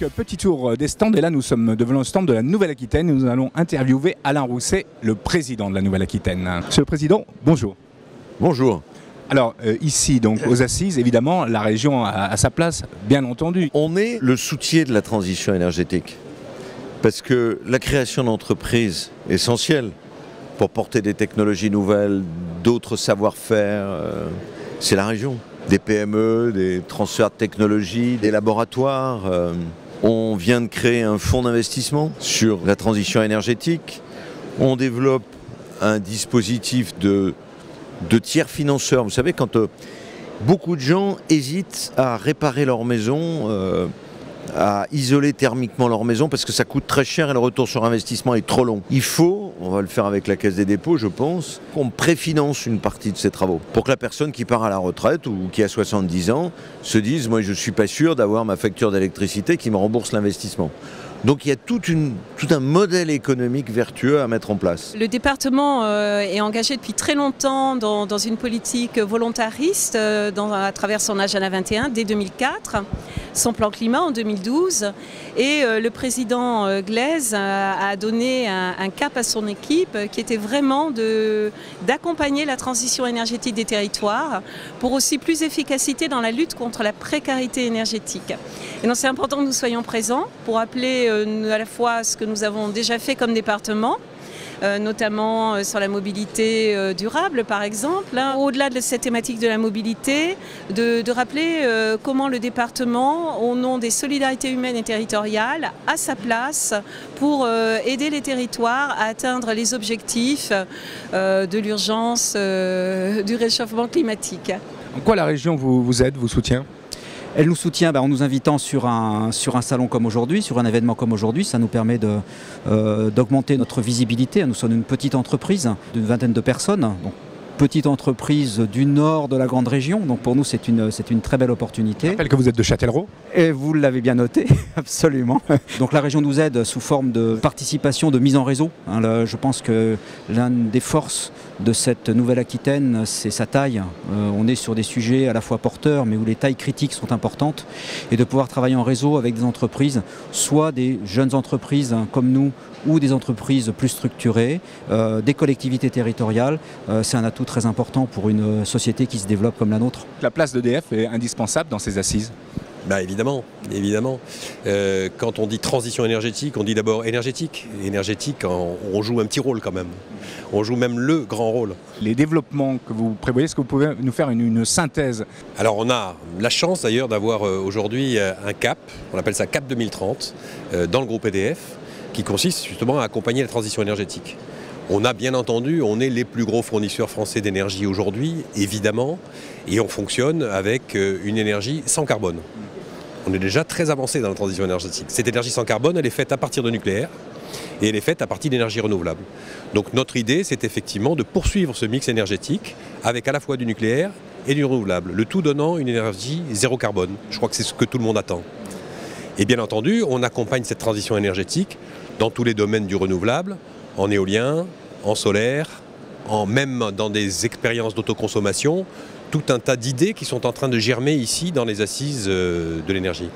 Donc petit tour des stands et là nous sommes devant le stand de la Nouvelle-Aquitaine et nous allons interviewer Alain Rousset, le président de la Nouvelle-Aquitaine. Monsieur le Président, bonjour. Bonjour. Alors ici donc aux Assises, évidemment la région a sa place, bien entendu. On est le soutien de la transition énergétique parce que la création d'entreprises est essentielle pour porter des technologies nouvelles, d'autres savoir-faire, c'est la région. Des PME, des transferts de technologies, des laboratoires. On vient de créer un fonds d'investissement sur la transition énergétique. On développe un dispositif de tiers financeurs. Vous savez, quand beaucoup de gens hésitent à réparer leur maison, à isoler thermiquement leur maison parce que ça coûte très cher et le retour sur investissement est trop long. Il faut, on va le faire avec la Caisse des dépôts je pense, qu'on préfinance une partie de ces travaux pour que la personne qui part à la retraite ou qui a 70 ans se dise « moi je ne suis pas sûr d'avoir ma facture d'électricité qui me rembourse l'investissement ». Donc il y a tout un modèle économique vertueux à mettre en place. Le département est engagé depuis très longtemps dans une politique volontariste à travers son agenda 21 dès 2004, son plan climat en 2012 et le président Glaise a donné un cap à son équipe qui était vraiment d'accompagner la transition énergétique des territoires pour aussi plus d'efficacité dans la lutte contre la précarité énergétique. Et donc c'est important que nous soyons présents pour appeler à la fois ce que nous avons déjà fait comme département, notamment sur la mobilité durable par exemple. Au-delà de cette thématique de la mobilité, de rappeler comment le département, au nom des solidarités humaines et territoriales, a sa place pour aider les territoires à atteindre les objectifs de l'urgence du réchauffement climatique. En quoi la région vous aide, vous soutient ? Elle nous soutient en nous invitant sur un salon comme aujourd'hui, sur un événement comme aujourd'hui. Ça nous permet d'augmenter notre visibilité. Nous sommes une petite entreprise d'une vingtaine de personnes. Donc, petite entreprise du nord de la grande région. Donc pour nous, c'est une très belle opportunité. Je rappelle que vous êtes de Châtellerault. Et vous l'avez bien noté, absolument. Donc la région nous aide sous forme de participation, de mise en réseau. Je pense que l'une des forces de cette Nouvelle-Aquitaine, c'est sa taille. On est sur des sujets à la fois porteurs, mais où les tailles critiques sont importantes. Et de pouvoir travailler en réseau avec des entreprises, soit des jeunes entreprises comme nous, ou des entreprises plus structurées, des collectivités territoriales, c'est un atout très important pour une société qui se développe comme la nôtre. La place d'EDF est indispensable dans ces assises. Évidemment. Quand on dit transition énergétique, on dit d'abord énergétique. Énergétique, on joue un petit rôle quand même. On joue même le grand rôle. Les développements que vous prévoyez, est-ce que vous pouvez nous faire une synthèse? Alors on a la chance d'ailleurs d'avoir aujourd'hui un cap, on appelle ça CAP 2030, dans le groupe EDF, qui consiste justement à accompagner la transition énergétique. On a bien entendu, on est les plus gros fournisseurs français d'énergie aujourd'hui, évidemment, et on fonctionne avec une énergie sans carbone. On est déjà très avancé dans la transition énergétique. Cette énergie sans carbone, elle est faite à partir de nucléaire et elle est faite à partir d'énergie renouvelable. Donc notre idée, c'est effectivement de poursuivre ce mix énergétique avec à la fois du nucléaire et du renouvelable, le tout donnant une énergie zéro carbone. Je crois que c'est ce que tout le monde attend. Et bien entendu, on accompagne cette transition énergétique dans tous les domaines du renouvelable, en éolien, en solaire, même dans des expériences d'autoconsommation, tout un tas d'idées qui sont en train de germer ici dans les assises de l'énergie.